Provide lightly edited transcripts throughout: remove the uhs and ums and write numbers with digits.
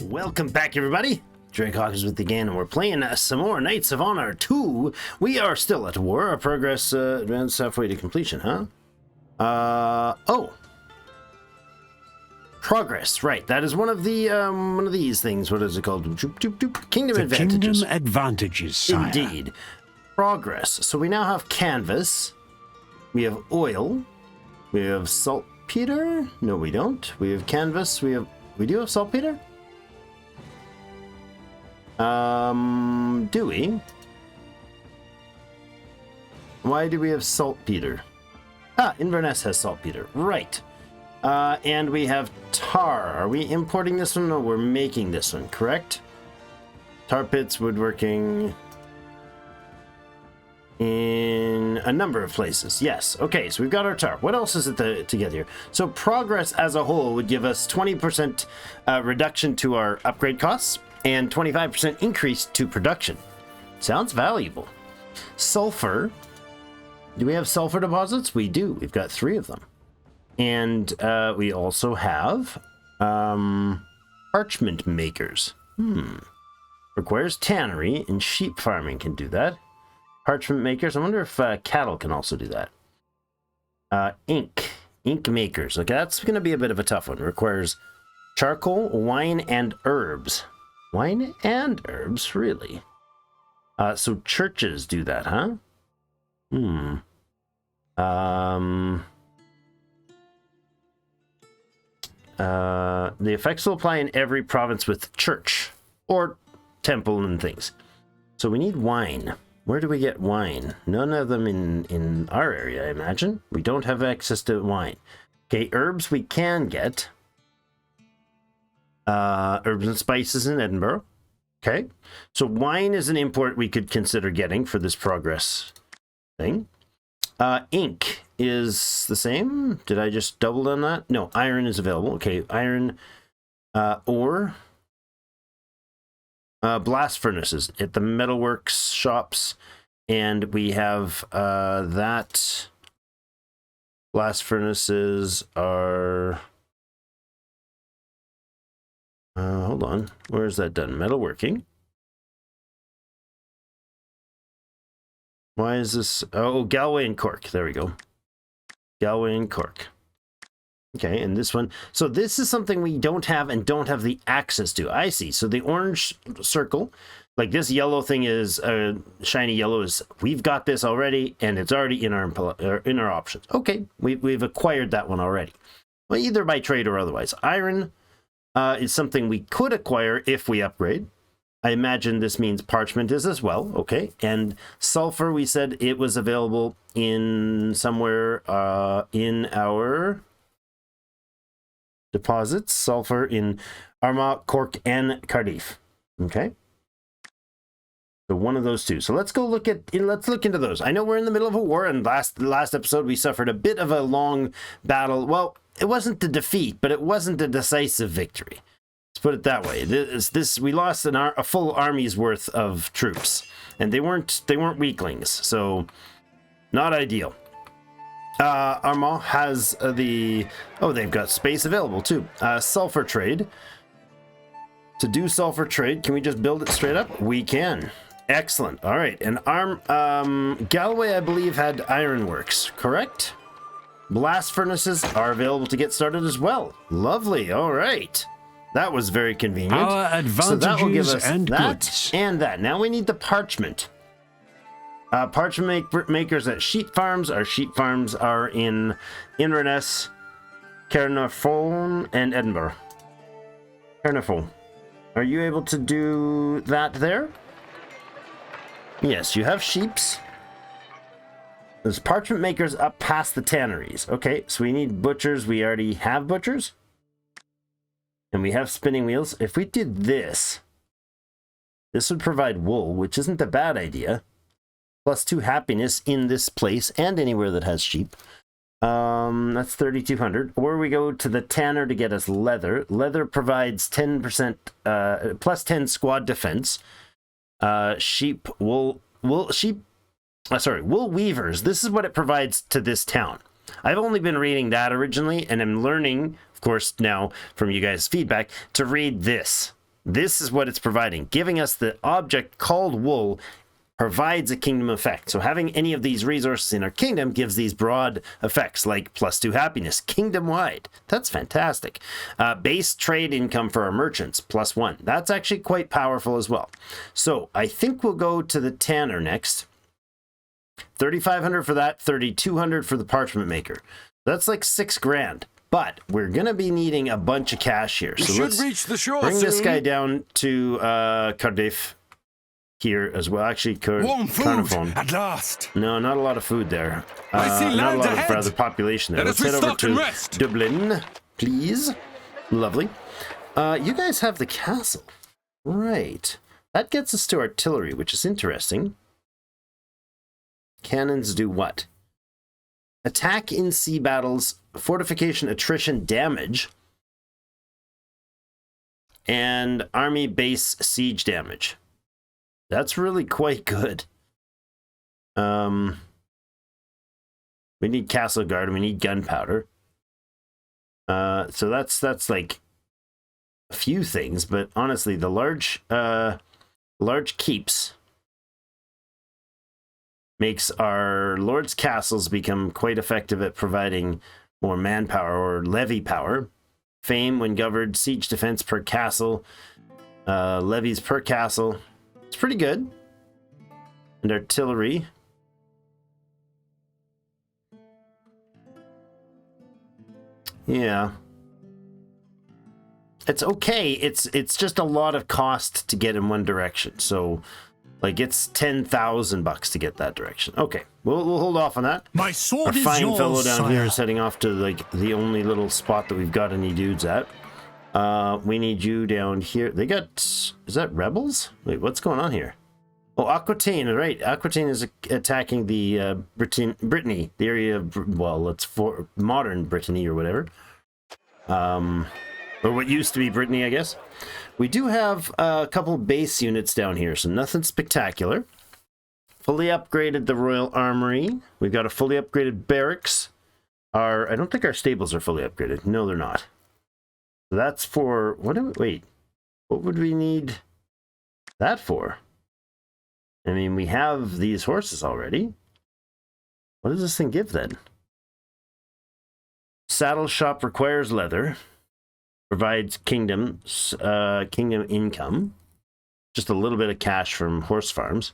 Welcome back, everybody. Drake Hawkins with you again, and we're playing some more Knights of Honor 2. We are still at war. Our progress advanced halfway to completion, huh? Progress, right. That is one of these things. What is it called? Kingdom advantages. Kingdom advantages, sire. Indeed. Progress. So we now have canvas. We have oil. We have saltpeter. No, we don't. We have canvas. We do have saltpeter? Do we? Why do we have saltpeter? Inverness has saltpeter. Right. And we have tar. Are we importing this one? No, we're making this one, correct? Tar pits, woodworking. In a number of places. Yes. Okay, so we've got our tar. What else is it to get here? So progress as a whole would give us 20% reduction to our upgrade costs and 25% increase to production. Sounds valuable. Sulfur. Do we have sulfur deposits? We do. We've got 3 of them. And we also have parchment makers. Requires tannery, and sheep farming can do that. Parchment makers. I wonder if cattle can also do that. Ink makers. Okay, that's going to be a bit of a tough one. Requires charcoal, wine, and herbs. Wine and herbs, really? So churches do that, huh? The effects will apply in every province with church or temple and things. So we need wine. Where do we get wine? None of them in our area, I imagine. We don't have access to wine. Okay, herbs we can get. Herbs and spices in Edinburgh. Okay, so wine is an import we could consider getting for this progress thing. Ink is the same. Did I just double on that? No, iron is available. Okay, iron ore. Blast furnaces at the metalworks shops, and we have that. Blast furnaces are hold on, where is that done? Metalworking. Why is this? Oh, Galway and Cork. There we go. Galway and Cork. Okay, and this one. So this is something we don't have and don't have the access to. I see. So the orange circle, like this yellow thing is shiny yellow is we've got this already, and it's already in our options. Okay, we've acquired that one already. Well, either by trade or otherwise. Iron is something we could acquire if we upgrade. I imagine this means parchment is as well. Okay, and sulfur, we said it was available in somewhere in our deposits. Sulfur in Armagh, Cork, and Cardiff. Okay, so one of those two. So let's look into those. I know we're in the middle of a war, and last episode we suffered a bit of a long battle. Well, it wasn't a defeat, but it wasn't a decisive victory. Let's put it that way. We lost a full army's worth of troops, and they weren't weaklings, so not ideal. Armagh has they've got space available too. Sulfur trade. To do sulfur trade, can we just build it straight up? We can. Excellent. All right, and Galway, I believe, had ironworks, correct? Blast furnaces are available to get started as well. Lovely. All right. That was very convenient. Our advantages so that will give us and that goods. and that. Now we need the parchment. Parchment makers at sheep farms. Our sheep farms are in Inverness, Caernarfon, and Edinburgh. Caernarfon. Are you able to do that there? Yes, you have sheeps. There's parchment makers up past the tanneries. Okay, so we need butchers. We already have butchers. And we have spinning wheels. If we did this would provide wool, which isn't a bad idea. +2 happiness in this place and anywhere that has sheep. That's 3,200. Or we go to the tanner to get us leather. Leather provides 10% +10 squad defense. Wool weavers. This is what it provides to this town. I've only been reading that originally, and I'm learning, of course, now from you guys' feedback, to read this. This is what it's providing, giving us the object called wool provides a kingdom effect. So having any of these resources in our kingdom gives these broad effects like +2 happiness, kingdom-wide. That's fantastic. Base trade income for our merchants, +1. That's actually quite powerful as well. So I think we'll go to the tanner next. 3,500 for that, 3,200 for the parchment maker. That's like 6 grand. But we're going to be needing a bunch of cash here. So let's reach the shore bring soon. this guy down to Cardiff here as well. Actually, warm food Carnarvon. at last. No, not a lot of food there. I see not a land lot ahead. of rather population there. Let us Let's head over restock and to rest. Dublin, please. Lovely. You guys have the castle. Right. That gets us to artillery, which is interesting. Cannons do what? Attack in sea battles, fortification, attrition, damage, and army base siege damage. That's really quite good. We need castle guard, we need gunpowder. So that's like a few things, but honestly, the large keeps makes our lord's castles become quite effective at providing more manpower or levy power. Fame when governed, siege defense per castle, levies per castle. It's pretty good. And artillery. Yeah. It's okay. It's just a lot of cost to get in one direction. So like it's $10,000 to get that direction. Okay, we'll hold off on that. My sword Our is fine yours, fellow down here sire. is heading off to like the only little spot that we've got any dudes at. We need you down here. They got, is that rebels? Wait, what's going on here? Oh, Aquitaine, right. Aquitaine is attacking the Brittany, the area of, well, it's for modern Brittany or whatever. Or what used to be Brittany, I guess. We do have a couple base units down here, so nothing spectacular. Fully upgraded the Royal Armory. We've got a fully upgraded barracks. I don't think our stables are fully upgraded. No, they're not. So that's for, what would we need that for? I mean, we have these horses already. What does this thing give then? Saddle shop requires leather. Provides kingdom income, just a little bit of cash from horse farms.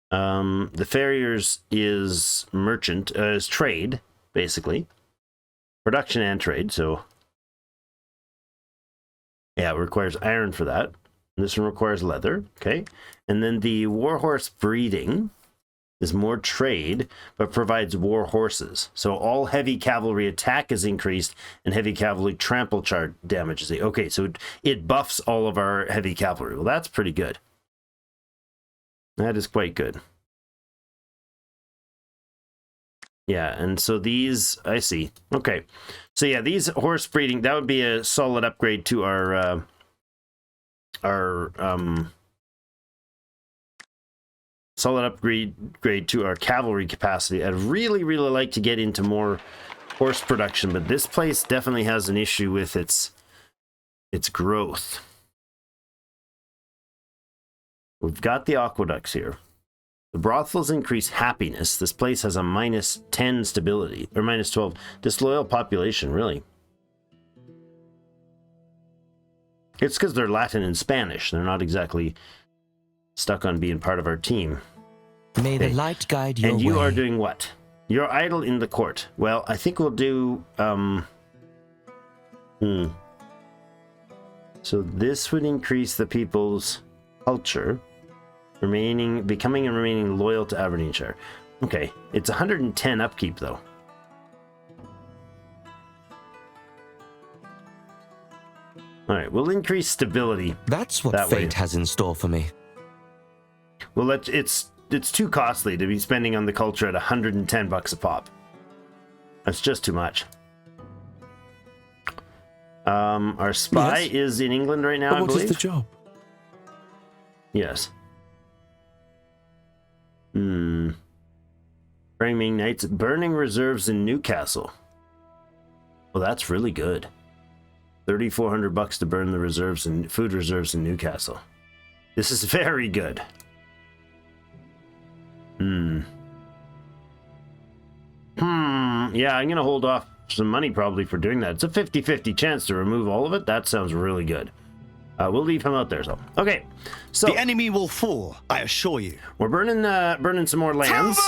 The farriers is merchant, is trade, basically. Production and trade, so yeah, it requires iron for that. This one requires leather, okay. And then the warhorse breeding is more trade, but provides war horses. So all heavy cavalry attack is increased, and heavy cavalry trample charge damage is okay. So it buffs all of our heavy cavalry. Well, that's pretty good. That is quite good. Yeah, and so these, I see. Okay, so yeah, these horse breeding, that would be a solid upgrade to our solid upgrade to our cavalry capacity. I'd really like to get into more horse production, but this place definitely has an issue with its growth. We've got the aqueducts here. The brothels increase happiness. This place has a -10 stability, or -12. Disloyal population, really. It's because they're Latin and Spanish. They're not exactly stuck on being part of our team. May the light guide your way. And you are doing what? You're idle in the court. Well, I think we'll do so this would increase the people's culture, becoming and remaining loyal to Aberdeenshire. Okay, it's 110 upkeep though. All right, we'll increase stability. That's what that fate way. has in store for me. Well, it's too costly to be spending on the culture at $110 a pop. That's just too much. Our spy is in England right now, But I what believe. is the job? Yes. Framing Knights, burning reserves in Newcastle. Well, that's really good. $3,400 to burn the reserves and food reserves in Newcastle. This is very good. Yeah, I'm going to hold off some money probably for doing that. It's a 50-50 chance to remove all of it. That sounds really good. We'll leave him out there, so. Okay, so. The enemy will fall, I assure you. We're burning some more lands.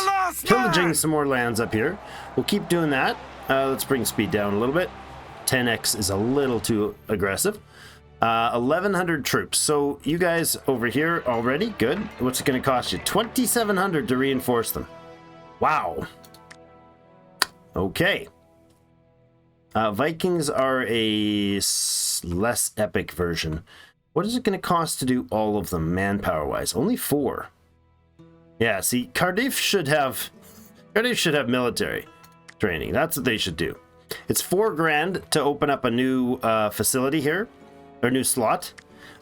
Pillaging some more lands up here. We'll keep doing that. Let's bring speed down a little bit. 10x is a little too aggressive. 1,100 troops. So you guys over here already, good. What's it going to cost you? 2,700 to reinforce them. Wow. Okay. Vikings are a less epic version. What is it going to cost to do all of them, manpower-wise? Only 4. Yeah, see, Cardiff should have military training. That's what they should do. It's $4,000 to open up a new facility here, or new slot.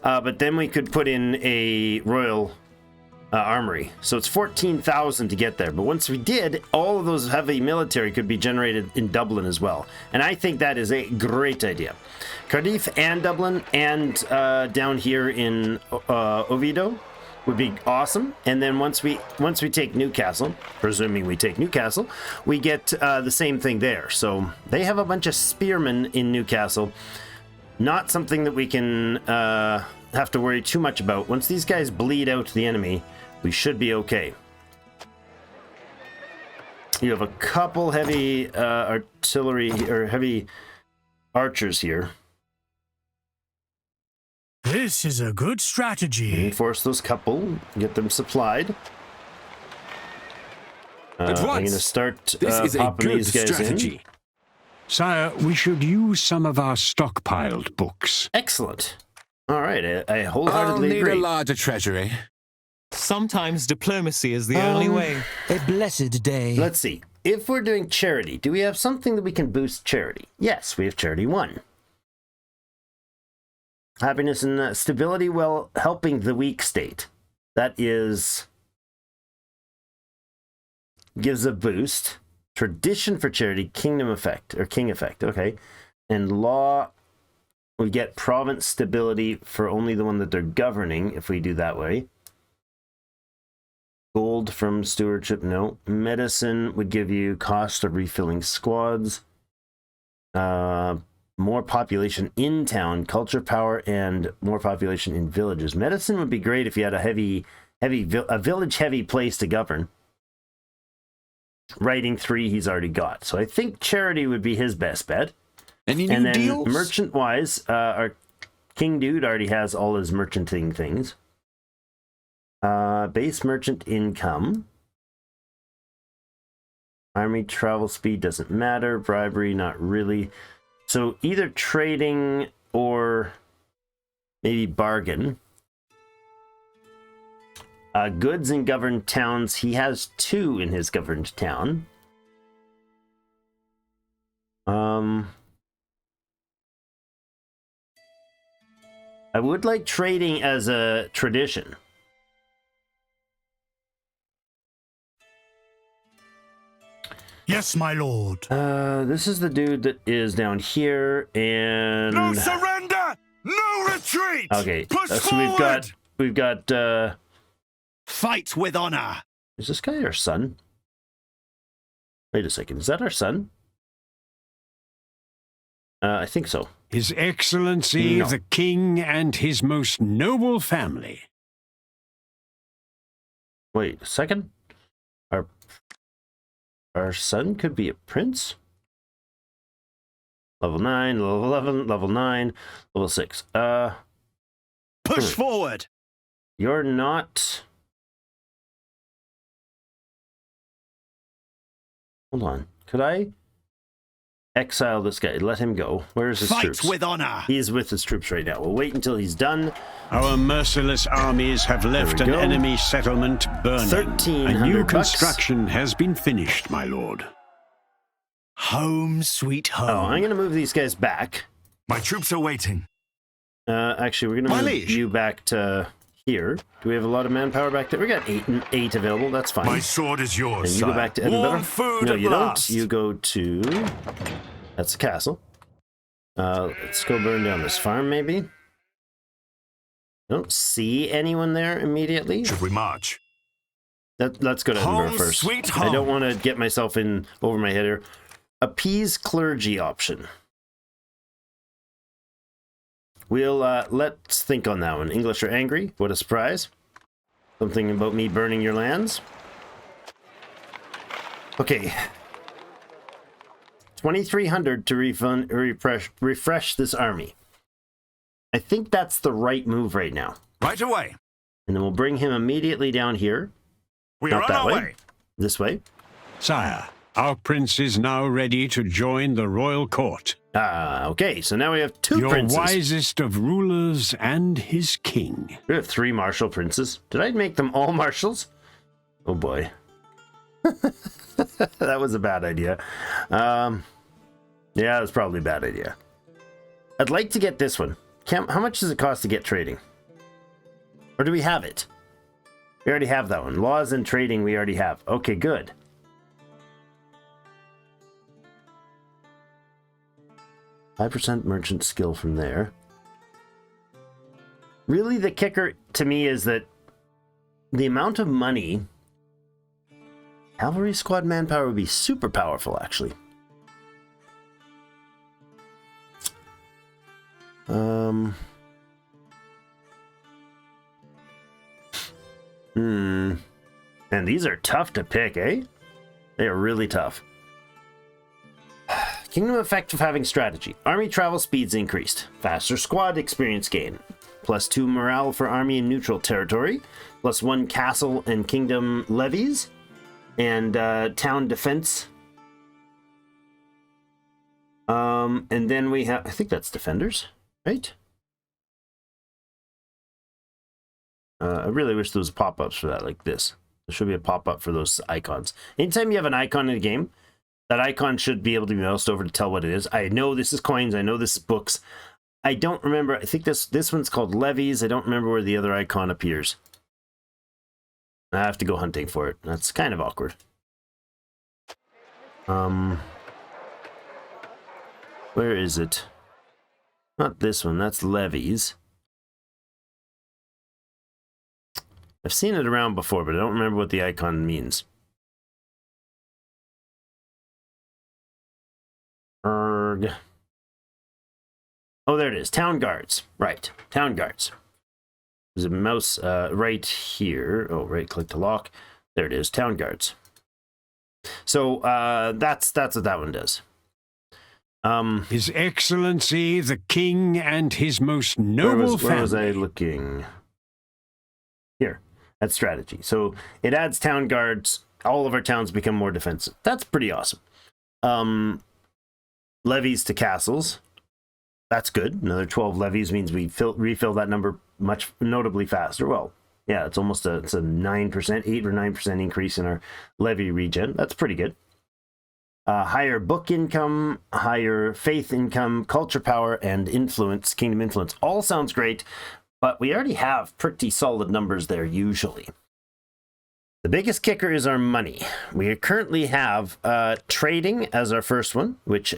But then we could put in a royal armory. So it's 14,000 to get there. But once we did, all of those heavy military could be generated in Dublin as well. And I think that is a great idea. Cardiff and Dublin and down here in Oviedo would be awesome. And then once we take Newcastle, presuming we take Newcastle, we get the same thing there. So they have a bunch of spearmen in Newcastle. Not something that we can have to worry too much about. Once these guys bleed out the enemy, we should be okay. You have a couple heavy artillery or heavy archers here. This is a good strategy. Reinforce those couple, get them supplied. I'm going to start popping these guys in. Sire, we should use some of our stockpiled books. Excellent. All right, I I'll wholeheartedly need agree. a larger treasury. Sometimes diplomacy is the only way. A blessed day. Let's see. If we're doing charity, do we have something that we can boost charity? Yes, we have charity 1. Happiness and stability while helping the weak state. That is... gives a boost. Tradition for charity, kingdom effect, or king effect, okay. And law, we get province stability for only the one that they're governing, if we do that way. Gold from stewardship, no. Medicine would give you cost of refilling squads. More population in town, culture power, and more population in villages. Medicine would be great if you had a village-heavy place to govern. Writing 3 he's already got. So I think charity would be his best bet. Any and new then deals? merchant-wise, our King Dude already has all his merchanting things. Base merchant income. Army travel speed doesn't matter. Bribery, not really. So either trading or maybe bargain. Goods in governed towns. He has 2 in his governed town. I would like trading as a tradition. Yes, my lord. This is the dude that is down here, and No surrender! No retreat! okay. Push So forward! we've got. Fight with honor. Is this guy our son? Wait a second. Is that our son? I think so. His Excellency No. the King and his most noble family. Wait a second. Our son could be a prince? Level 9, level 11, level 9, level 6. Push forward. You're not... Hold on. Could I exile this guy? Let him go. Where's his Fight troops? with honor. He is with his troops right now. We'll wait until he's done. Our merciless armies have left an go. enemy settlement burning. 1,300 A new bucks. construction has been finished, my lord. Home sweet home. Oh, I'm going to move these guys back. My troops are waiting. Actually, we're going My to move liege. you back to here. Do we have a lot of manpower back there? We got 8 available. That's fine. My sword is yours, And you go back to Edinburgh? No, you don't. You go to... That's the castle. Let's go burn down this farm, maybe. Don't see anyone there immediately. Should we march? Let's go to Edinburgh Home first. sweet I don't home. want to get myself in over my head here. Appease clergy option. We'll let's think on that one. English are angry. What a surprise. Something about me burning your lands. Okay. 2,300 to refresh this army. I think that's the right move right now. Right away. And then we'll bring him immediately down here. We Not are on that our way. way. This way. Sire, our prince is now ready to join the royal court. Okay, so now we have two Your princes. wisest of rulers and his king. We have 3 martial princes. Did I make them all marshals? Oh boy. That was a bad idea. Yeah, it was probably a bad idea. I'd like to get this one. How much does it cost to get trading? Or do we have it? We already have that one. Laws and trading we already have. Okay, good. %5 merchant skill from there. Really, the kicker to me is that the amount of money... Cavalry squad manpower would be super powerful, actually. And these are tough to pick, eh? They are really tough. Kingdom effect of having strategy. Army travel speeds increased. Faster squad experience gain. +2 morale for army in neutral territory. +1 castle and kingdom levies. And town defense. And then we have, I think that's defenders, right? I really wish there was pop-ups for that, like this. There should be a pop-up for those icons. Anytime you have an icon in a game, that icon should be able to be moused over to tell what it is. I know this is coins. I know this is books. I don't remember. I think this one's called levies. I don't remember where the other icon appears. I have to go hunting for it. That's kind of awkward. Where is it? Not this one. That's levies. I've seen it around before, but I don't remember what the icon means. Erg. Oh, there it is. Town guards. Right. Town guards. There's a mouse right here. Oh, right click to lock. There it is. Town guards. So that's what that one does. His Excellency, the King, and his most noble family. Where was I looking? Here. That's strategy. So it adds town guards. All of our towns become more defensive. That's pretty awesome. Levies to castles. That's good. Another 12 levies means we refill that number much notably faster. Well, yeah, it's a 9%, 8 or 9% increase in our levy regen. That's pretty good. Higher book income, higher faith income, culture power, and influence, kingdom influence. All sounds great, but we already have pretty solid numbers there usually. The biggest kicker is our money. We currently have trading as our first one, which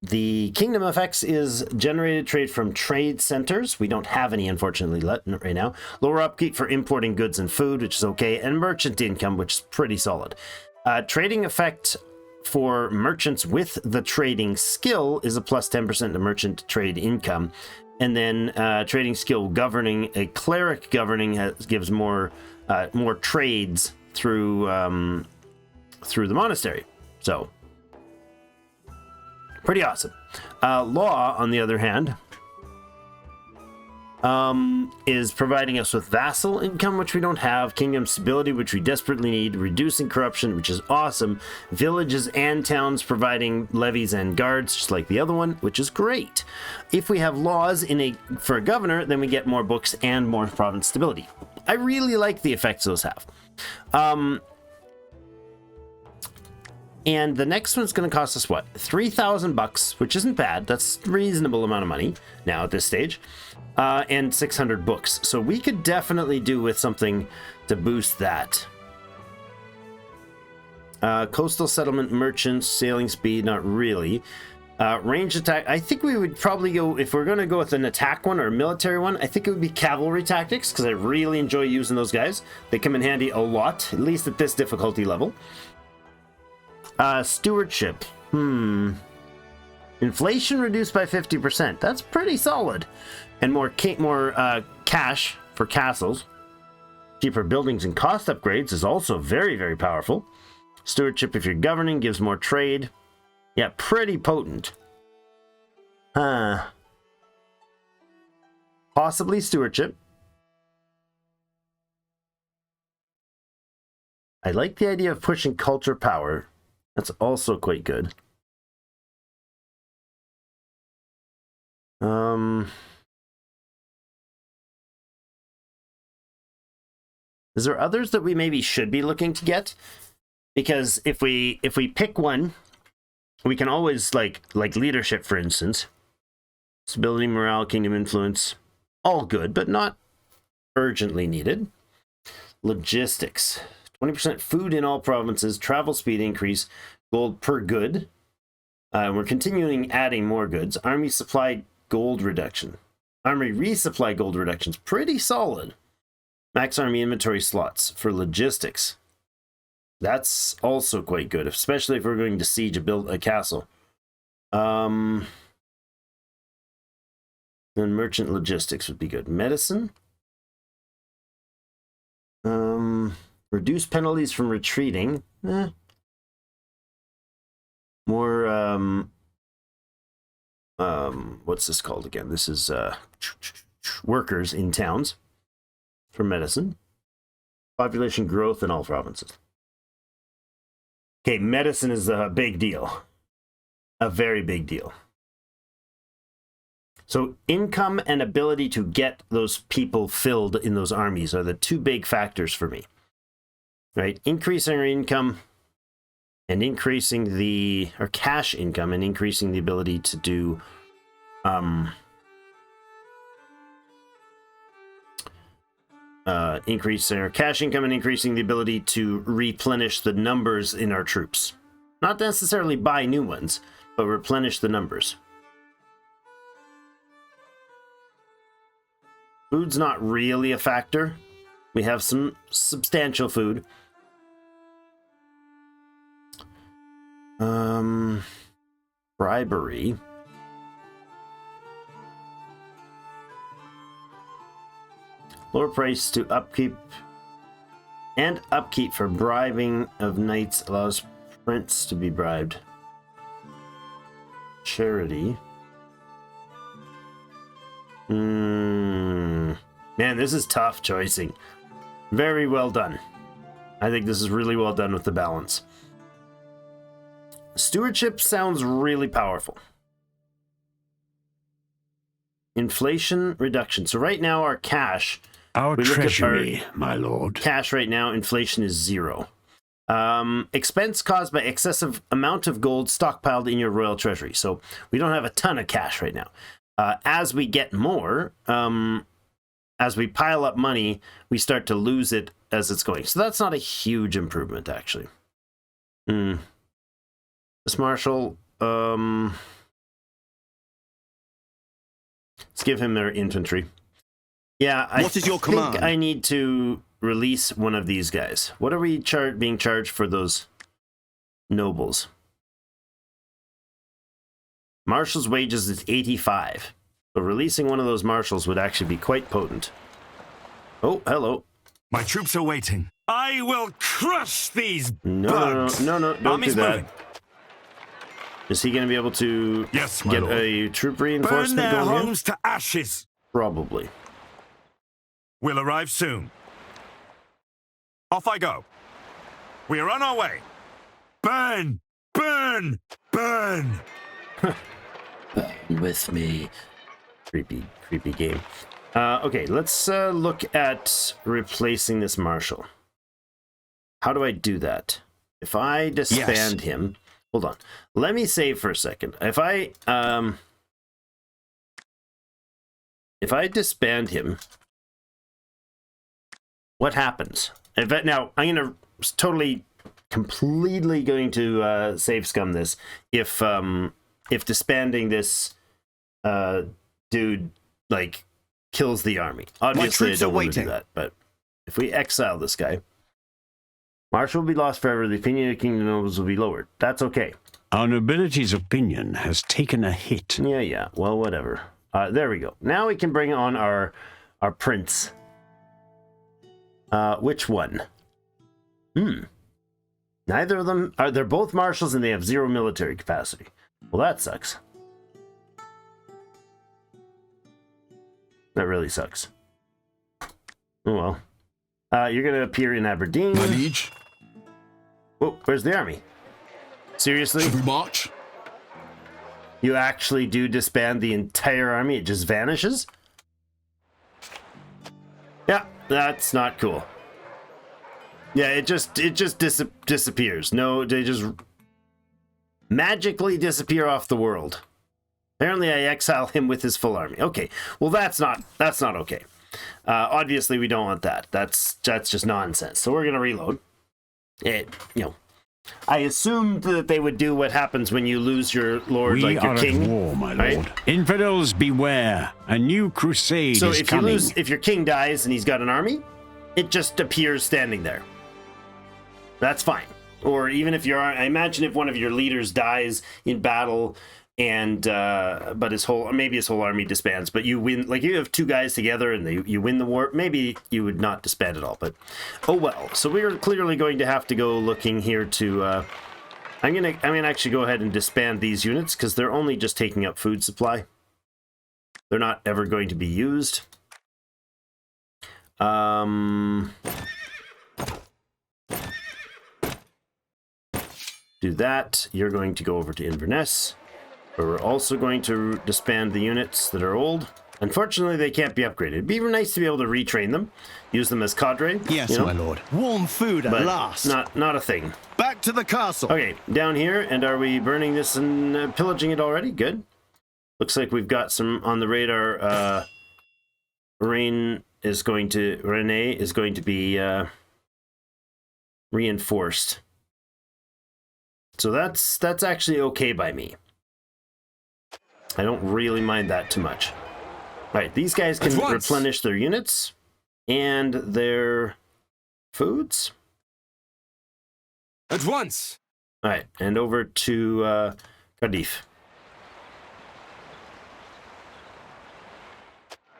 the kingdom effects is generated trade from trade centers. We don't have any, unfortunately, right now. Lower upkeep for importing goods and food, which is okay, and merchant income, which is pretty solid. Trading effect for merchants with the trading skill is a +10% to merchant trade income. And then trading skill governing, a cleric governing gives more trades through the monastery. So pretty awesome. Law, on the other hand, is providing us with vassal income, which we don't have, kingdom stability, which we desperately need, reducing corruption, which is awesome, villages and towns providing levies and guards, just like the other one, which is great. If we have laws for a governor, then we get more books and more province stability. I really like the effects those have. And the next one's going to cost us what? $3,000, which isn't bad. That's a reasonable amount of money now at this stage. And 600 books. So we could definitely do with something to boost that. Coastal settlement merchants, sailing speed, not really. Range attack. I think we would probably go, if we're going to go with an attack one or a military one, I think it would be cavalry tactics, because I really enjoy using those guys. They come in handy a lot, at least at this difficulty level. Stewardship. Inflation reduced by 50%. That's pretty solid. And more cash for castles. Cheaper buildings and cost upgrades is also very, very powerful. Stewardship, if you're governing, gives more trade. Yeah, pretty potent. Possibly stewardship. I like the idea of pushing culture power. That's also quite good. Is there others that we maybe should be looking to get? Because if we pick one, we can always like leadership, for instance. Stability, morale, kingdom influence, all good, but not urgently needed. Logistics, 20% food in all provinces, travel speed increase, gold per good. We're continuing adding more goods. Army supply gold reduction. Army resupply gold reductions, pretty solid. Max army inventory slots for logistics. That's also quite good, especially if we're going to siege a castle. Then merchant logistics would be good. Medicine. Reduce penalties from retreating. More what's this called again? This is workers in towns for medicine. Population growth in all provinces. Okay, medicine is a big deal. A very big deal. So income and ability to get those people filled in those armies are the two big factors for me. Right? Increasing our income and increasing our cash income and increasing the ability to do increasing our cash income and increasing the ability to replenish the numbers in our troops. Not necessarily buy new ones, but replenish the numbers. Food's not really a factor. We have some substantial food. Bribery. Lower price to upkeep for bribing of knights allows prince to be bribed. Charity. Man, this is tough choicing. Very well done. I think this is really well done with the balance. Stewardship sounds really powerful. Inflation reduction. So right now our cash... Our treasury, my lord. Cash right now, inflation is 0. Expense caused by excessive amount of gold stockpiled in your royal treasury. So we don't have a ton of cash right now. As we get more, as we pile up money, we start to lose it as it's going. So that's not a huge improvement, actually. This marshal, let's give him their infantry. Yeah, I think I need to release one of these guys. What are we being charged for those nobles? Marshal's wages is 85. So releasing one of those marshals would actually be quite potent. Oh, hello. My troops are waiting. I will crush these bugs. No, don't Army's do that. moving. Is he going to be able to get a troop reinforcement Burn their going homes to ashes. Probably. We'll arrive soon. Off I go. We are on our way. Burn! Burn! Burn! With me. Creepy game. Okay, let's look at replacing this marshal. How do I do that? If I disband him... Hold on. Let me save for a second. If I disband him... What happens? Now, I'm going to completely going to save scum this if if disbanding this dude like kills the army. Obviously, I don't want to do that, but if we exile this guy, Marshall will be lost forever. The opinion of the kingdom nobles will be lowered. That's okay. Our nobility's opinion has taken a hit. Yeah. Well, whatever. There we go. Now we can bring on our prince. Which one? Neither of them are. They're both marshals and they have 0 military capacity. Well, that sucks. That really sucks. Oh well. You're gonna appear in Aberdeen. My liege. Oh, where's the army? Seriously? Should we march? You actually do disband the entire army? It just vanishes? Yeah, that's not cool. Yeah, it just disappears. No, they just magically disappear off the world. Apparently, I exile him with his full army. Okay, well that's not okay. Obviously, we don't want that. That's just nonsense. So we're gonna reload. I assumed that they would do what happens when you lose your lord, like your king. We are at war, my right? lord. Infidels beware! A new crusade So is if coming. if your king dies and he's got an army, it just appears standing there. That's fine. Or even if I imagine if one of your leaders dies in battle, and but his whole army disbands, but you win, like you have 2 guys together and you win the war, maybe you would not disband at all, but oh well. So we're clearly going to have to go looking here to I'm gonna actually go ahead and disband these units because they're only just taking up food supply. They're not ever going to be used. Do that. You're going to go over to Inverness. But we're also going to disband the units that are old. Unfortunately, they can't be upgraded. It'd be nice to be able to retrain them, use them as cadre. Yes, my lord. Warm food at last. Not a thing. Back to the castle. Okay, down here, and are we burning this and pillaging it already? Good. Looks like we've got some on the radar. Renee is going to be reinforced. So that's actually okay by me. I don't really mind that too much. Right, these guys can replenish their units and their foods. At once. All right, and over to Cardiff.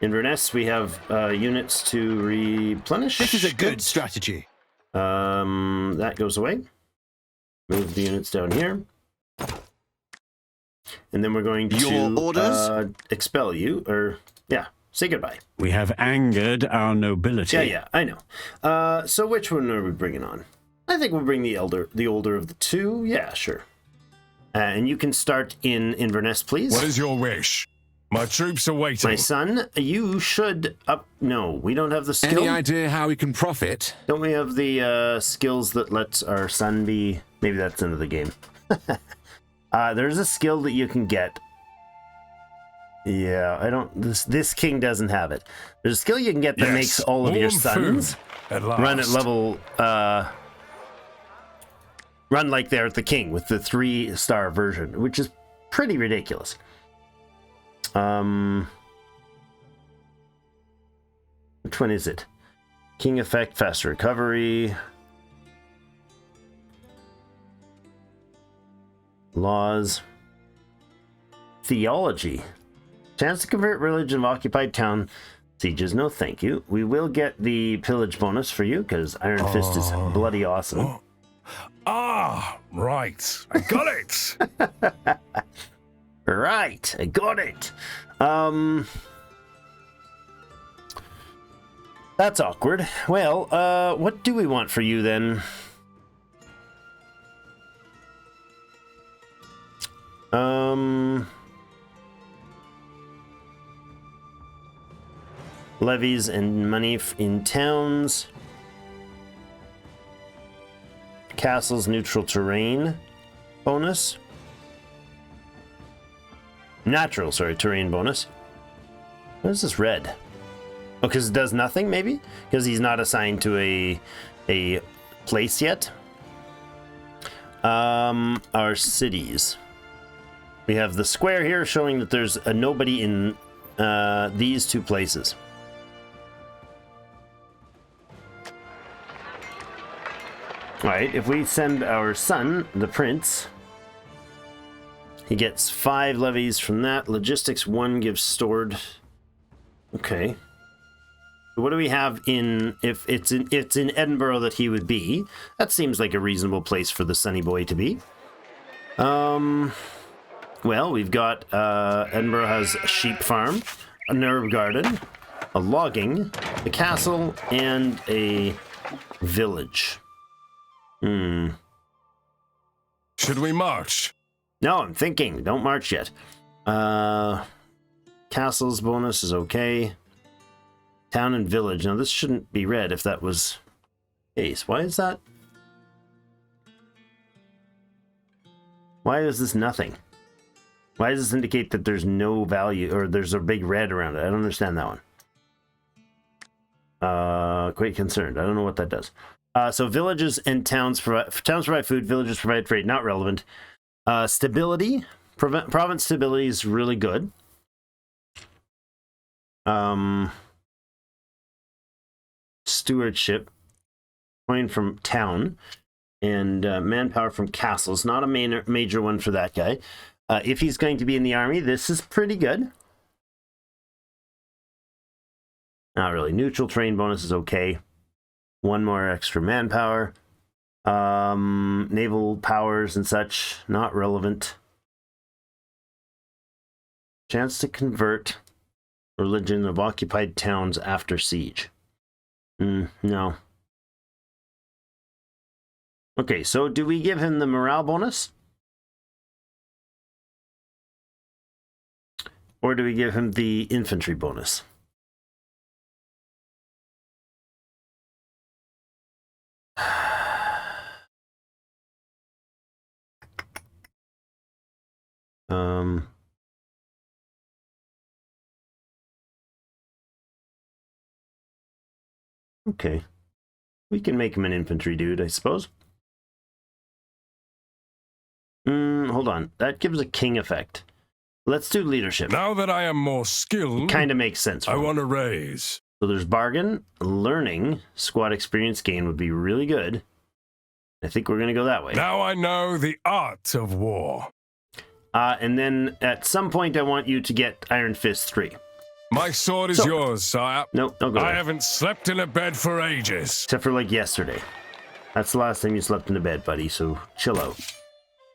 Inverness, we have units to replenish. This is a good strategy. That goes away. Move the units down here. And then we're going to expel you, or say goodbye. We have angered our nobility. Yeah, I know. So which one are we bringing on? I think we'll bring the older of the 2. Yeah, sure. And you can start in Inverness, please. What is your wish? My troops are waiting. My son, you should No, we don't have the skill. Any idea how we can profit? Don't we have the skills that lets our son be? Maybe that's into the game. There's a skill that you can get. Yeah, I don't. This king doesn't have it. There's a skill you can get that makes all of your sons run at level. Run like they're the king with the 3-star version, which is pretty ridiculous. Which one is it? King effect, faster recovery. Laws. Theology. Chance to convert religion of occupied town sieges. No, thank you. We will get the pillage bonus for you because Iron Fist is bloody awesome. Ah, right. I got it. Right, I got it. That's awkward. Well, what do we want for you then? Levies and money in towns. Castles, neutral terrain bonus. Natural, terrain bonus. What is this red? Oh, because it does nothing, maybe? Because he's not assigned to a place yet. Our cities. We have the square here showing that there's a nobody in these two places. All right, if we send our son, the prince, he gets 5 levies from that. Logistics 1 gives stored. Okay. What do we have in, if it's in Edinburgh that he would be? That seems like a reasonable place for the sunny boy to be. Well, we've got, Edinburgh has a sheep farm, an herb garden, a logging, a castle, and a village. Should we march? No, I'm thinking. Don't march yet. Castle's bonus is okay. Town and village. Now, this shouldn't be red if that was case. Why is that? Why is this nothing? Why does this indicate that there's no value, or there's a big red around it? I don't understand that one. Quite concerned. I don't know what that does. So villages and towns provide food, villages provide trade, not relevant. Stability, province stability is really good. Stewardship, coin from town, and manpower from castles. Not a major one for that guy. If he's going to be in the army, this is pretty good. Not really. Neutral terrain bonus is okay. 1 more extra manpower. Naval powers and such, not relevant. Chance to convert religion of occupied towns after siege. No. Okay, so do we give him the morale bonus? Or do we give him the infantry bonus? Okay. We can make him an infantry dude, I suppose. Hold on. That gives a king effect. Let's do leadership. Now that I am more skilled, Kind of makes sense. I want a raise. So there's bargain, learning, squad experience gain would be really good. I think we're going to go that way. Now I know the art of war. And then at some point I want you to get Iron Fist 3. My sword is yours, sire. Nope, don't go I there. haven't slept in a bed for ages. Except for like yesterday. That's the last time you slept in a bed, buddy, so chill out.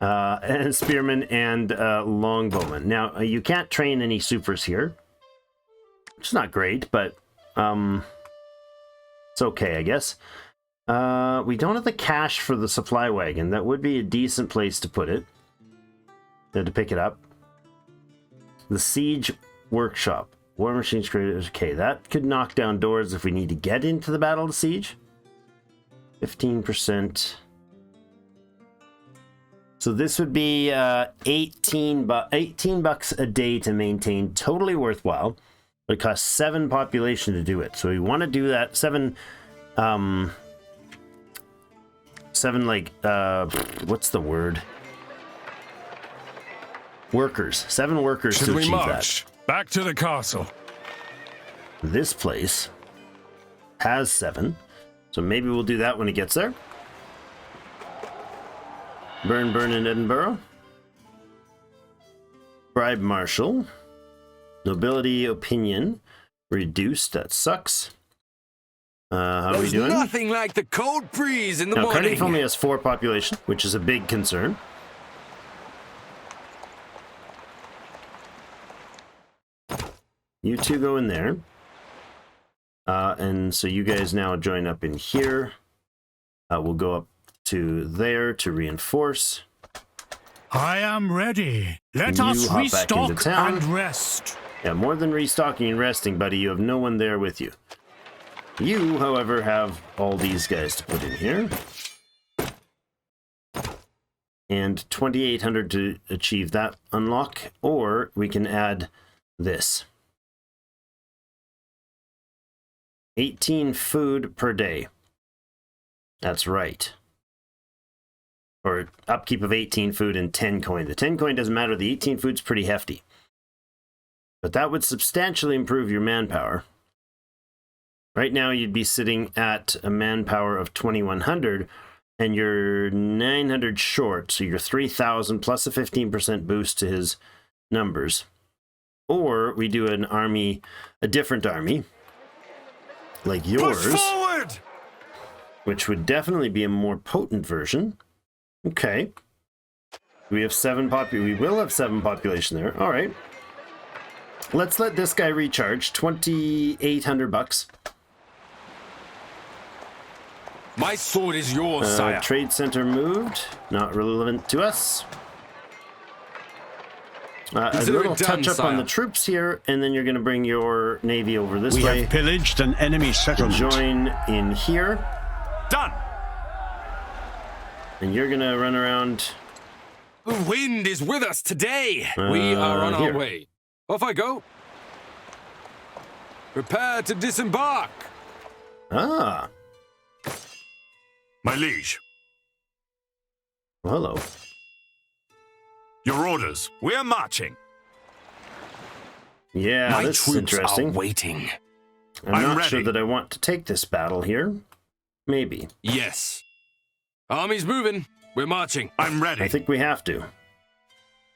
And spearman and longbowman. Now, you can't train any supers here. It's not great, but it's okay, I guess. We don't have the cash for the supply wagon. That would be a decent place to put it. To pick it up. The siege workshop. War machines created. Okay, that could knock down doors if we need to get into the battle of siege. 15%. So this would be 18 bucks a day to maintain. Totally worthwhile. It costs 7 population to do it. So we want to do that. 7 like what's the word? Workers. 7 workers Should to we achieve march? Back to the castle. that. This place has 7. So maybe we'll do that when it gets there. Burn in Edinburgh. Bribe marshal. Nobility opinion. Reduced. That sucks. How are we doing? Nothing like the cold breeze in the Now, morning. Cardiff only has 4 population, which is a big concern. You two go in there. And so you guys now join up in here. We'll go up to there to reinforce. I am ready. Let You us hop back into restock town. and rest. Yeah, more than restocking and resting, buddy. You have no one there with you. You, however, have all these guys to put in here. And 2,800 to achieve that unlock. Or we can add this. 18 food per day. That's right. or upkeep of 18 food and 10 coin. The 10 coin doesn't matter. The 18 food's pretty hefty. But that would substantially improve your manpower. Right now, you'd be sitting at a manpower of 2,100, and you're 900 short, so you're 3,000 plus a 15% boost to his numbers. Or we do an army, a different army, like yours, Push forward! which would definitely be a more potent version. Okay. We have we will have 7 population there. All right. Let's let this guy recharge. 2,800 bucks. My sword is yours, sire. Trade center moved. Not relevant to us. A Consider little it done, touch up on sire. the troops here, and then you're going to bring your navy over this We way. have pillaged an enemy settlement. Join in here, Done! and you're going to run around. The wind is with us today. We are on here. our way. Off I go. Prepare to disembark. Ah, My liege, well, hello. your orders. We're marching. Yeah, My this is troops interesting. are waiting. I'm I'm not sure ready. that I want to take this battle here. Maybe. Yes. Army's moving. We're marching. I'm ready. I think we have to.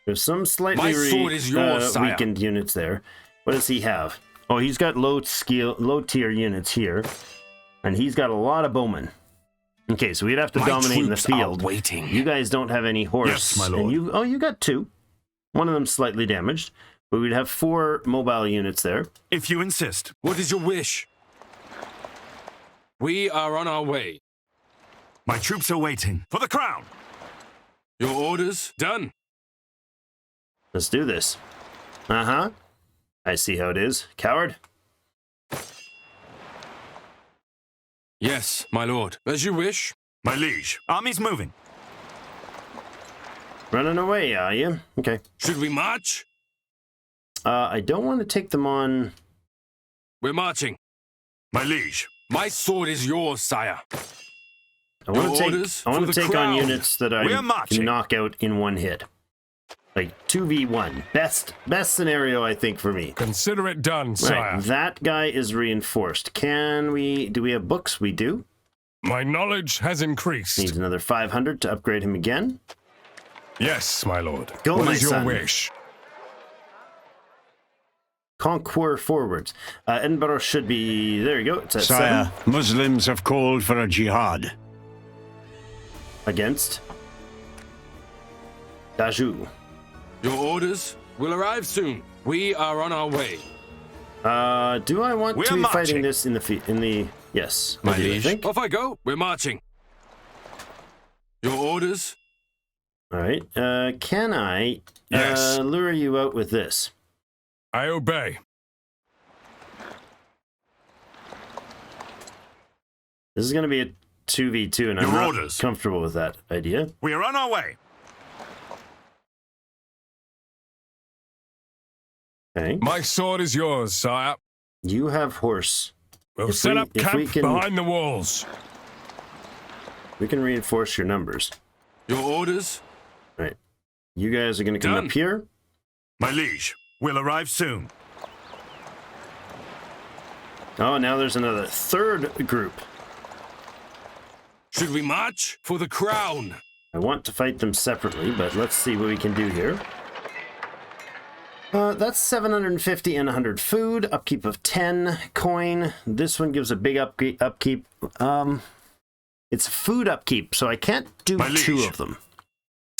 There's some slightly My sword is yours, sire. weakened units there. What does he have? Oh, he's got low tier units here, and he's got a lot of bowmen. Okay, so we'd have to My dominate in the troops are field. waiting. You guys don't have any horse. Yes, my lord. And you got 2. One of them slightly damaged, but we'd have 4 mobile units there. If you insist. What is your wish? We are on our way. My troops are waiting. For the crown! Your orders? Done. Let's do this. Uh-huh. I see how it is. Coward. Yes, my lord. As you wish. My liege, army's moving. Running away, are you? Okay. Should we march? I don't want to take them on. We're marching. My liege, My sword is yours, sire. I want Your to orders take. I want for to the take on crown. units that I We're marching. can knock out in one hit. Like 2v1. Best scenario, I think, for me. Consider it done, sire. Right. That guy is reinforced. Do we have books? We do. My knowledge has increased. Needs another 500 to upgrade him again. Yes, my lord. Go, What my is your son. wish? Conquer forwards. Edinburgh should be. There you go. It's at Sire, 7 Muslims have called for a jihad. against Daju. Your orders will arrive soon. We are on our way. Do I want We're to be fighting marching. this in the? Yes, My I do, I liege. think. Off I go. We're marching. Your orders? All right. Can I Yes. lure you out with this? I obey. This is going to be a 2v2, and I'm Your not orders. comfortable with that idea. we are on our way. Okay. My sword is yours, sire. You have horse. We'll If set we- up if camp we can- behind the walls. We can reinforce your numbers. Your orders? Right. You guys are going to come Done. up here. My liege, we'll arrive soon. Oh, now there's another 3rd group. Should we march? For the crown. I want to fight them separately, but let's see what we can do here. That's 750 and 100 food, upkeep of 10 coin. This one gives a big upkeep. It's food upkeep, so I can't do My 2 liege. of them.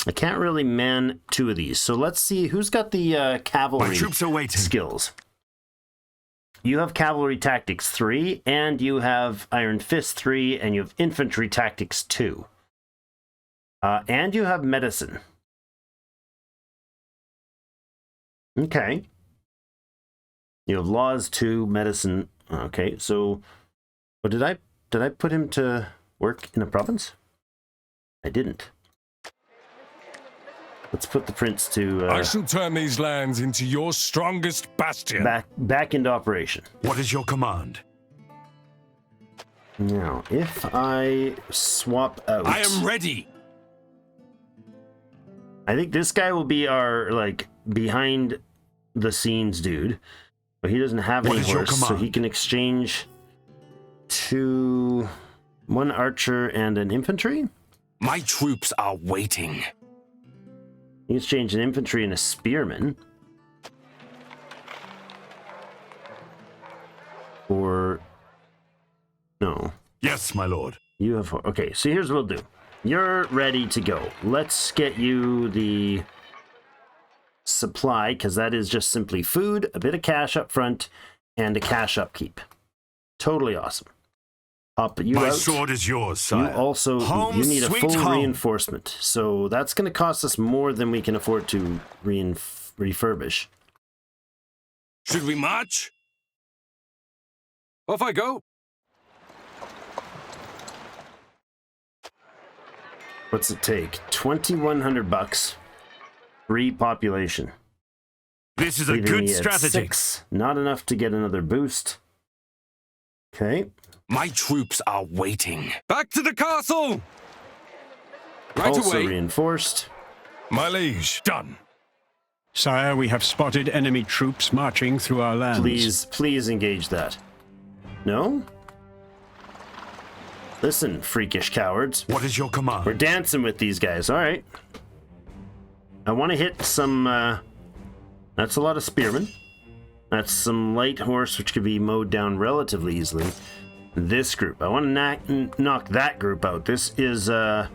I can't really man 2 of these. So let's see who's got the cavalry My troops are waiting. skills. You have cavalry tactics 3, and you have iron fist 3, and you have infantry tactics 2. And you have medicine. Okay. You have laws 2, medicine. Okay, so what did I put him to work in a province? I didn't. Let's put the prince to I shall turn these lands into your strongest bastion. back into operation. What is your command? Now, if I swap out I am ready. I think this guy will be our, like, behind the scenes dude. But he doesn't have any What is your horse, so command? he can exchange to 1 archer and an infantry. My troops are waiting. He can exchange an infantry and a spearman. Or no. Yes, my lord. You have... Okay, so here's what we'll do. You're ready to go. Let's get you the supply, because that is just simply food, a bit of cash up front, and a cash upkeep. Totally awesome. Pop you My out. sword is yours, You sire. also Home, you need a sweet full home. reinforcement. So that's going to cost us more than we can afford to refurbish. Should we march? Off I go. What's it take? 2,100 bucks. Free population. This is a Leaving good me at strategy. 6. Not enough to get another boost. Okay. My troops are waiting. Back to the castle! Right Also away. reinforced. My liege. Done. Sire, we have spotted enemy troops marching through our lands. Please engage that. No? Listen, freakish cowards. What is your We're command? dancing with these guys. All right. I want to hit some... that's a lot of spearmen. That's some light horse, which could be mowed down relatively easily. This group. I want to knock that group out. This is Baron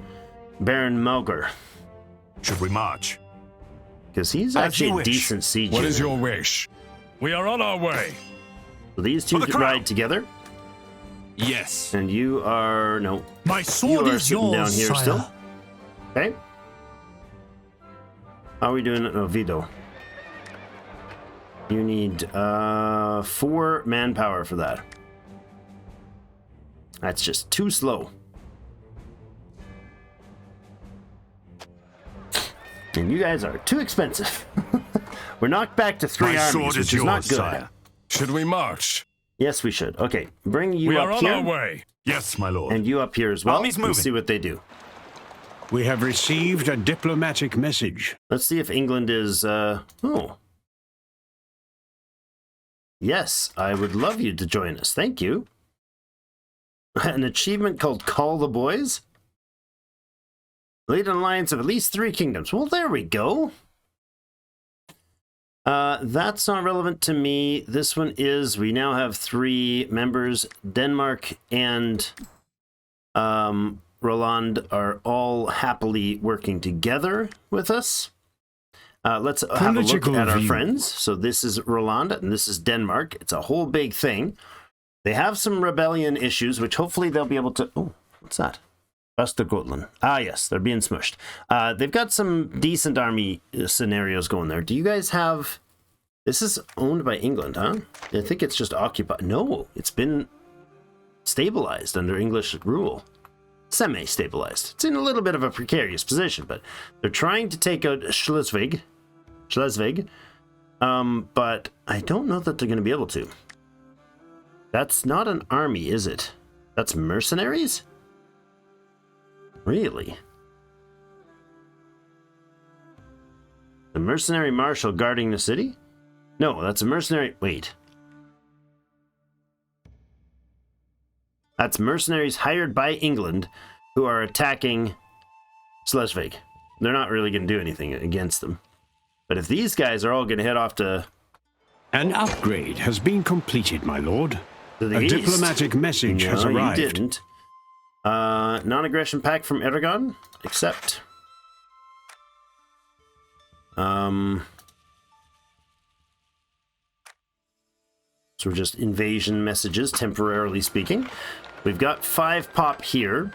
Melgar. Should we march? Because he's As actually you a wish. decent siege What is unit. your wish? We are on our way. So these two For the could crown. ride together. Yes. And you are... No. My You sword are is sitting yours, down here sire. still. Okay. How are we doing at Oviedo? You need 4 manpower for that. That's just too slow. And you guys are too expensive. We're knocked back to 3 My armies, sword which is is not yours, good. sire. Should we march? Yes, we should. Okay, bring you We are up on here, our way. Yes, my lord. and you up here as well. Armies We'll moving. see what they do. We have received a diplomatic message. Let's see if England is, oh. Yes, I would love you to join us. Thank you. An achievement called Call the Boys? Lead an alliance of at least 3 kingdoms. Well, there we go. That's not relevant to me. This one is. We now have 3 members. Denmark and Roland are all happily working together with us. Let's have a look Political at our view. friends. So this is Roland and this is Denmark. It's a whole big thing. They have some rebellion issues, which hopefully they'll be able to... Oh, what's that? Östergötland. Ah, yes, they're being smushed. They've got some decent army scenarios going there. Do you guys have... This is owned by England, huh? I think it's just occupied. No, it's been stabilized under English rule. Semi-stabilized. It's in a little bit of a precarious position, but they're trying to take out Schleswig. But I don't know that they're going to be able to. That's not an army, is it? That's mercenaries? Really? The mercenary marshal guarding the city? No, that's a mercenary... Wait. That's mercenaries hired by England who are attacking Schleswig. They're not really going to do anything against them. But if these guys are all going to head off to An upgrade has been completed, my lord. the A east... diplomatic message has arrived. You didn't. Non-aggression pact from Eragon. Accept. So we're just invasion messages, temporarily speaking. We've got 5 pop here.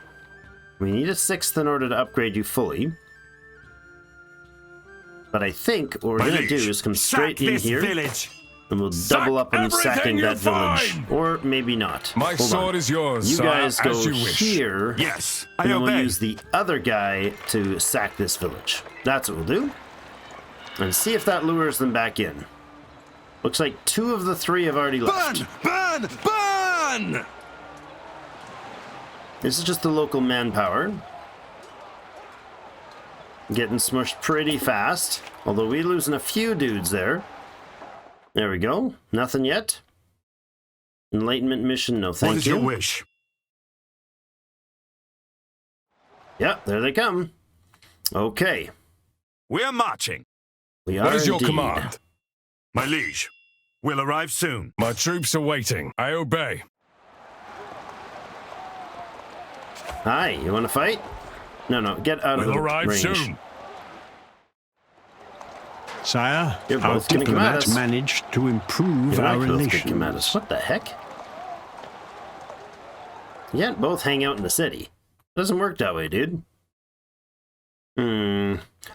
We need a 6th in order to upgrade you fully. But I think what we're My going to do liege, is come sack straight in this here, village. and we'll Sack double up on everything sacking you that village. find. Or maybe not. My Hold sword on. is yours, You sire, guys go as you wish. here. Yes, I And then we'll obey. use the other guy to sack this village. That's what we'll do. And see if that lures them back in. Looks like 2 of the 3 have already left. Burn! Burn! Burn! This is just the local manpower. Getting smushed pretty fast. Although we losing a few dudes there. There we go. Nothing yet. Enlightenment mission, no thank you. What is your wish? Yep, there they come. Okay. We're marching. We are What is your indeed. command? My liege, we'll arrive soon. My troops are waiting. I obey. Hi, you want to fight? No, get out of We'll the arrive range. soon. Sire, You're our both gonna come at diplomats us. managed to improve You're our right, both could come at relations. us. What the heck? You can't both hang out in the city. Doesn't work that way, dude.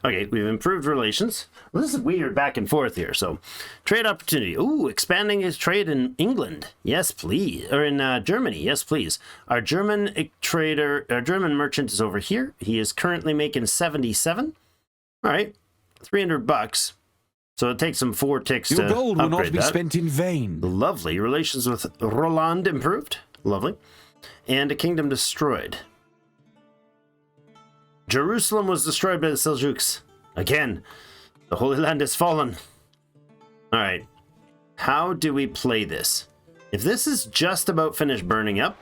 Okay, we've improved relations. Well, this is weird back and forth here. So, trade opportunity. Ooh, expanding his trade in England. Yes, please. Or in Germany. Yes, please. Our German merchant is over here. He is currently making 77. All right, $300. So it takes him 4 ticks Your to gold will not upgrade be that. spent in vain. Lovely. Relations with Roland improved. Lovely. And a kingdom destroyed. Jerusalem was destroyed by the Seljuks. Again, the Holy Land has fallen. All right. How do we play this? If this is just about finished burning up,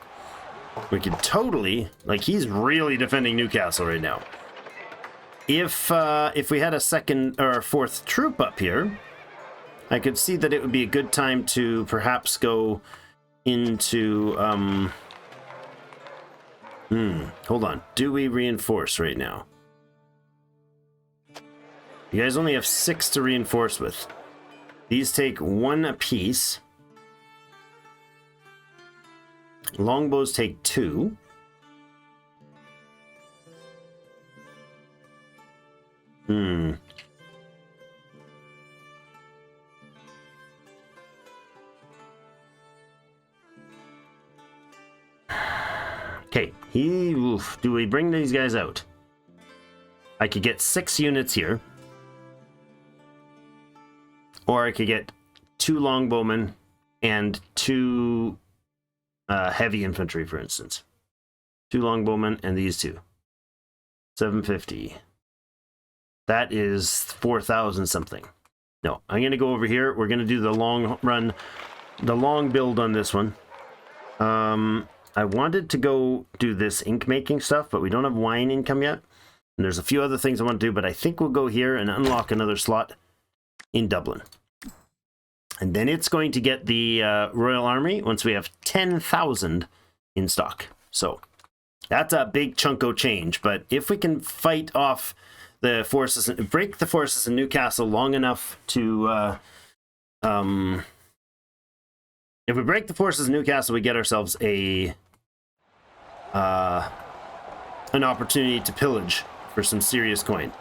we could totally... Like, he's really defending Newcastle right now. If we had a second or a 4th troop up here, I could see that it would be a good time to perhaps go into... hold on. Do we reinforce right now? You guys only have 6 to reinforce with. These take 1 apiece. Longbows take 2. Okay, do we bring these guys out? I could get 6 units here. Or I could get 2 longbowmen and 2 heavy infantry, for instance. 2 longbowmen and these 2. 750. That is 4,000 something. No, I'm going to go over here. We're going to do the long run, the long build on this one. I wanted to go do this ink making stuff, but we don't have wine income yet. And there's a few other things I want to do, but I think we'll go here and unlock another slot in Dublin. And then it's going to get the Royal Army once we have 10,000 in stock. So that's a big chunko change. But if we can fight off the forces, break the forces in Newcastle long enough to... if we break the forces in Newcastle, we get ourselves an opportunity to pillage for some serious coin.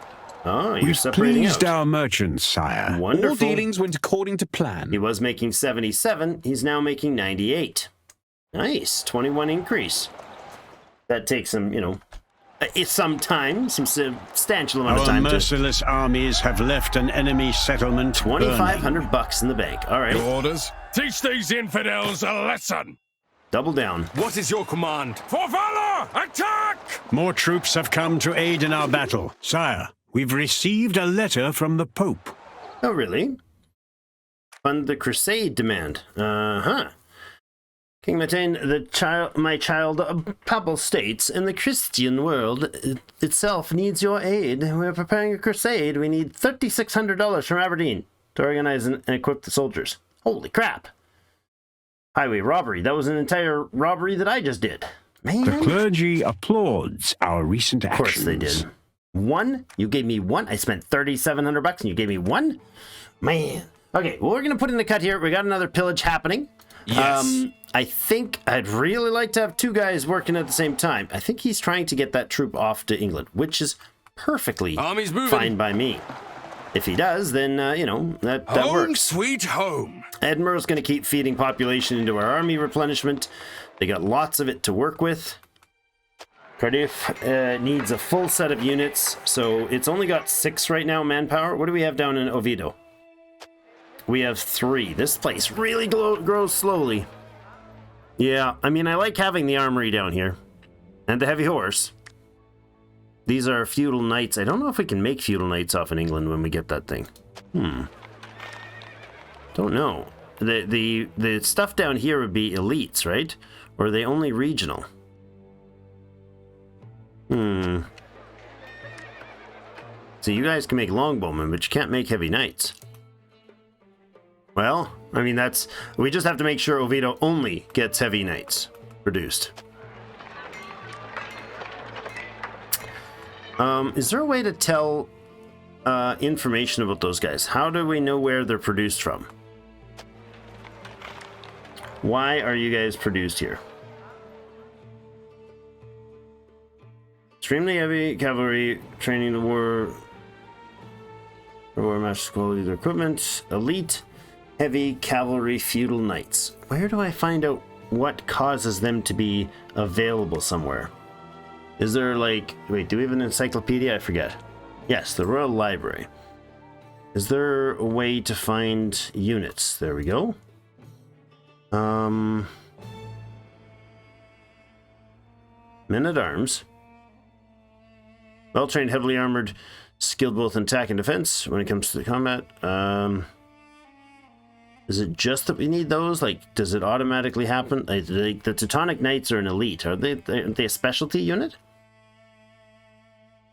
Oh, you're We've separating pleased out. our merchants, sire. Wonderful. All dealings went according to plan. He was making 77. He's now making 98. Nice. 21 increase. That takes him, it's some time, some substantial amount of Our time to... merciless armies have left an enemy settlement $2,500 in the bank. All right. Your orders? Teach these infidels a lesson. Double down. What is your command? For valor! Attack! More troops have come to aid in our battle. Sire, we've received a letter from the Pope. Oh, really? Fund the crusade demand. Uh-huh. King Matain, my child, Papal States and the Christian world itself needs your aid. We're preparing a crusade. We need $3,600 from Aberdeen to organize and equip the soldiers. Holy crap. Highway robbery. That was an entire robbery that I just did. Man. The clergy applauds our recent Of actions. course they did. 1? You gave me 1? I spent $3,700 and you gave me 1? Man. Okay, well, we're going to put in the cut here. We got another pillage happening. Yes. I think I'd really like to have 2 guys working at the same time. I think he's trying to get that troop off to England, which is perfectly Army's moving. fine by me. If he does, then, that Home works. sweet home. Edinburgh's going to keep feeding population into our army replenishment. They got lots of it to work with. Cardiff needs a full set of units, so it's only got 6 right now, manpower. What do we have down in Oviedo? We have 3. This place really grows slowly. Yeah, I mean, I like having the armory down here. And the heavy horse. These are feudal knights. I don't know if we can make feudal knights off in England when we get that thing. Don't know. The stuff down here would be elites, right? Or are they only regional? So you guys can make longbowmen, but you can't make heavy knights. Well, I mean, we just have to make sure Oviedo only gets heavy knights produced. Is there a way to tell information about those guys? How do we know where they're produced from? Why are you guys produced here? Extremely heavy cavalry, training the war master's quality of their equipment, elite, heavy cavalry, feudal knights. Where do I find out what causes them to be available somewhere? Is there like, wait, do we have an encyclopedia? I forget. Yes, the Royal Library. Is there a way to find units? There we go. Men-at-arms. Well-trained, heavily armored, skilled both in attack and defense when it comes to the combat. Is it just that we need those? Like, does it automatically happen? Like the Teutonic Knights are an elite. Are they a specialty unit?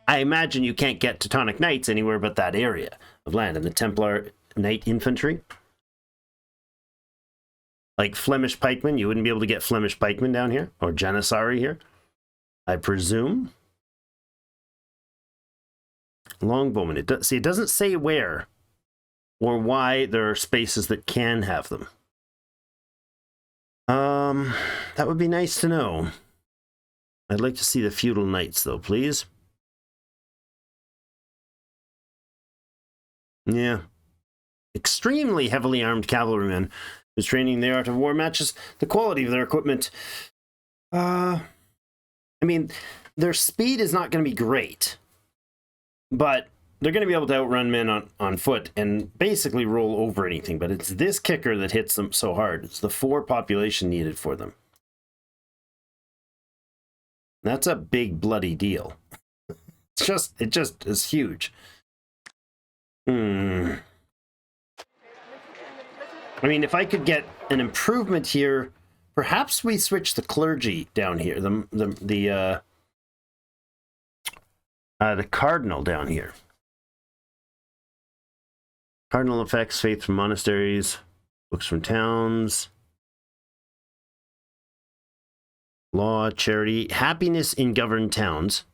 I imagine you can't get Teutonic Knights anywhere but that area of land. And the Templar Knight Infantry. Like Flemish pikemen, you wouldn't be able to get Flemish pikemen down here, or Janissary here, I presume. Longbowmen. It doesn't say where or why there are spaces that can have them. That would be nice to know. I'd like to see the feudal knights, though, please. Yeah. Extremely heavily armed cavalrymen who's training the art of war matches the quality of their equipment. I mean, their speed is not going to be great, but they're going to be able to outrun men on foot and basically roll over anything. But it's this kicker that hits them so hard. It's the 4 population needed for them. That's a big bloody deal. It just is huge. I mean, if I could get an improvement here, perhaps we switch the clergy down here, the cardinal down here. Cardinal effects, faith from monasteries, books from towns, law, charity, happiness in governed towns.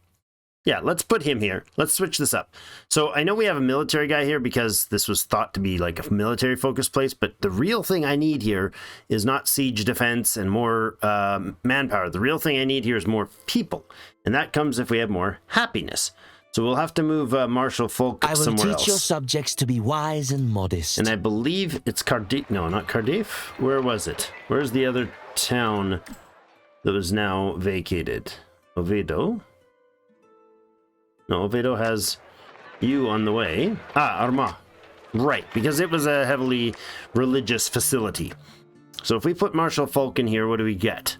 Yeah, let's put him here. Let's switch this up. So I know we have a military guy here because this was thought to be like a military focused place, but the real thing I need here is not siege defense and more manpower. The real thing I need here is more people. And that comes if we have more happiness. So we'll have to move Marshal Folk somewhere else. I will teach your subjects to be wise and modest. And I believe it's Cardiff. No, not Cardiff. Where was it? Where's the other town that was now vacated? Oviedo? No, Oviedo has you on the way. Armagh. Right, because it was a heavily religious facility. So if we put Marshal Folk in here, what do we get?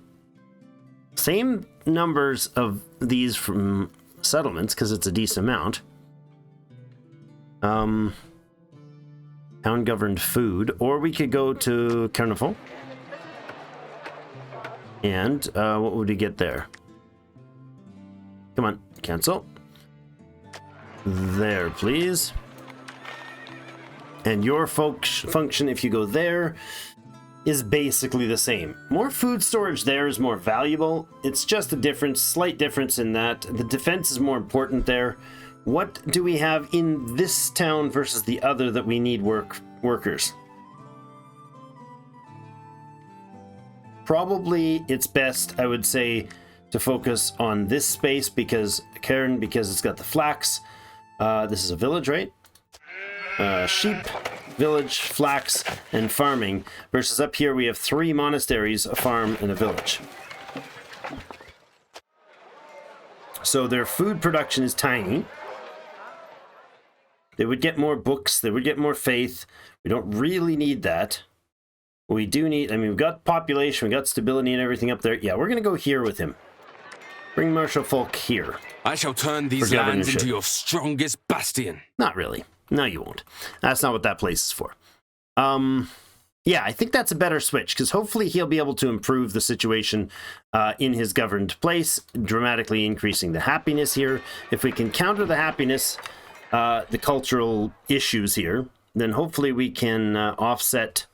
Same numbers of these from settlements, because it's a decent amount. Town governed food, or we could go to Carnival. And what would we get there? Come on, cancel. There, please. And your function, if you go there, is basically the same. More food storage there is more valuable. It's just a difference, slight difference in that. The defense is more important there. What do we have in this town versus the other that we need workers? Probably it's best, I would say, to focus on this space because it's got the flax. This is a village, right? Sheep, village, flax, and farming. Versus up here we have 3 monasteries, a farm, and a village. So their food production is tiny. They would get more books. They would get more faith. We don't really need that. We do need, I mean, we've got population, we've got stability and everything up there. Yeah, we're going to go here with him. Bring Marshal Folk here. I shall turn these For lands into governorship. your strongest bastion. Not really. No, you won't. That's not what that place is for. Yeah, I think that's a better switch, because hopefully he'll be able to improve the situation in his governed place, dramatically increasing the happiness here. If we can counter the happiness, the cultural issues here, then hopefully we can offset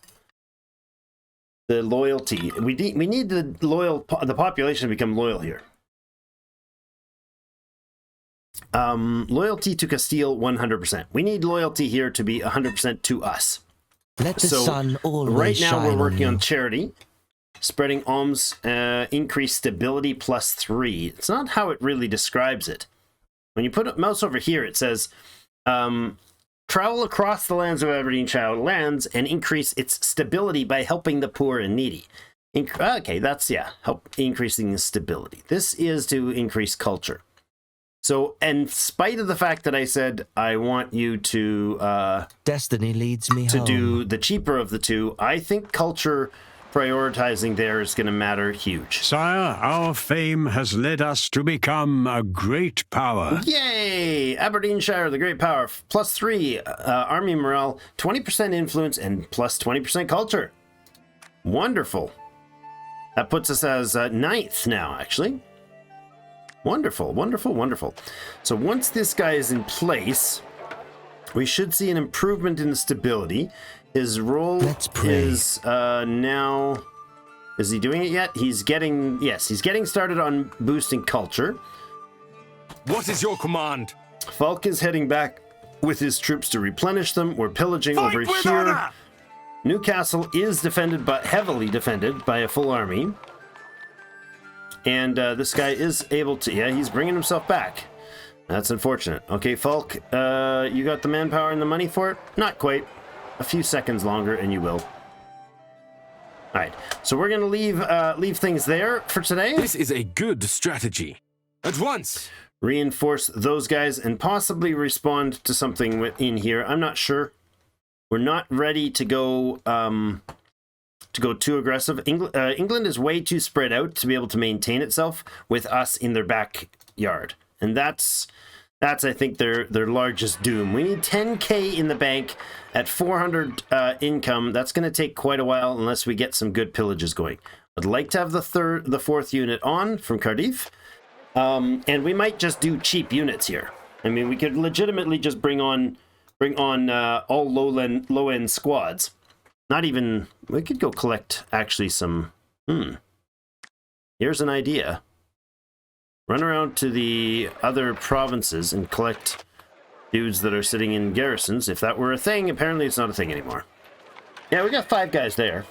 the loyalty. We need the population to become loyal here. Loyalty to Castile, 100%. We need loyalty here to be 100% to us. Let the sun always right now shine we're working on on you. charity, spreading alms, increase stability +3. It's not how it really describes it. When you put a mouse over here, it says, travel across the lands of Aberdeenshire lands and increase its stability by helping the poor and needy. Okay, that's, yeah, help increasing the stability. This is to increase culture. So, in spite of the fact that I said I want you to Destiny leads me home. do the cheaper of the two, I think culture prioritizing there is going to matter huge. Sire, our fame has led us to become a great power. Yay! Aberdeenshire, the great power, +3 army morale, 20% influence, and +20% culture. Wonderful. That puts us as 9th now, actually. Wonderful, wonderful, wonderful. So once this guy is in place, we should see an improvement in the stability. His role is now... Is he doing it yet? He's getting... Yes, he's getting started on boosting culture. What is your command? Falk is heading back with his troops to replenish them. We're pillaging Fight over with here. honor! Newcastle is defended, but heavily defended by a full army. And this guy is able to... Yeah, he's bringing himself back. That's unfortunate. Okay, Falk, you got the manpower and the money for it? Not quite. A few seconds longer, and you will. All right, so we're going to leave things there for today. This is a good strategy. At once! Reinforce those guys and possibly respond to something in here. I'm not sure. We're not ready to go too aggressive. England is way too spread out to be able to maintain itself with us in their backyard, and that's I think their largest doom. We need 10k in the bank at 400 income. That's going to take quite a while unless we get some good pillages going. I'd like to have the fourth unit on from Cardiff, and we might just do cheap units here. I mean, we could legitimately just bring on all low end squads. Not even, we could go collect actually some, here's an idea. Run around to the other provinces and collect dudes that are sitting in garrisons. If that were a thing, apparently it's not a thing anymore. Yeah, we got 5 guys there.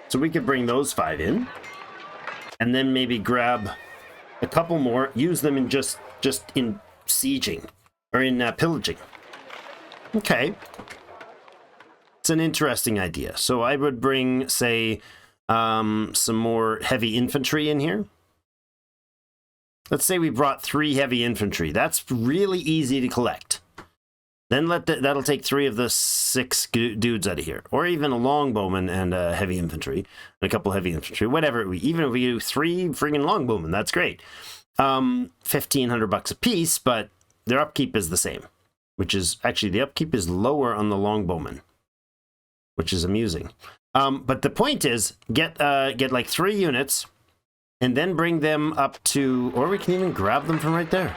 So we could bring those 5 in. And then maybe grab a couple more, use them in just in sieging, or in pillaging. Okay. It's an interesting idea. So I would bring, say, some more heavy infantry in here. Let's say we brought 3 heavy infantry. That's really easy to collect. Then that'll take 3 of the 6 dudes out of here, or even a longbowman and a heavy infantry, and a couple heavy infantry, whatever. Even if we do 3 friggin' longbowmen, that's great. $1,500 a piece, but their upkeep is the same, which is actually the upkeep is lower on the longbowmen, which is amusing. But the point is, get like 3 units, and then bring them up to, or we can even grab them from right there.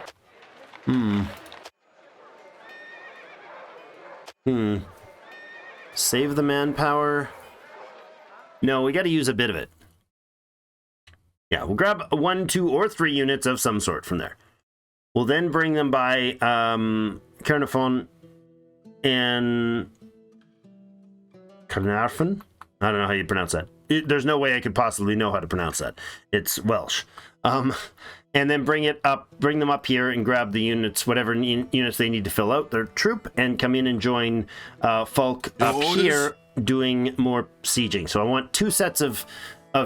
Save the manpower. No, we got to use a bit of it. Yeah, we'll grab 1, 2, or 3 units of some sort from there. We'll then bring them by Carnarvon and Carnarvon. I don't know how you pronounce that. There's no way I could possibly know how to pronounce that. It's Welsh. And then bring them up here and grab the units, whatever units they need to fill out their troop, and come in and join Falk up here doing more sieging. So I want 2 sets of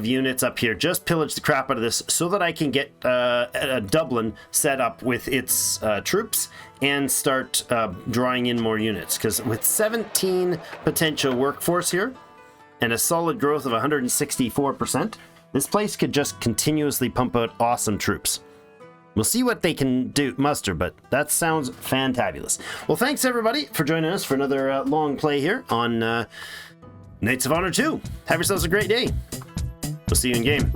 units up here. Just pillage the crap out of this so that I can get Dublin set up with its troops and start drawing in more units. Because with 17 potential workforce here and a solid growth of 164%, This place could just continuously pump out awesome troops. We'll see what they can muster, but that sounds fantabulous. Well, thanks everybody for joining us for another long play here on Knights of Honor 2. Have yourselves a great day. We'll see you in game.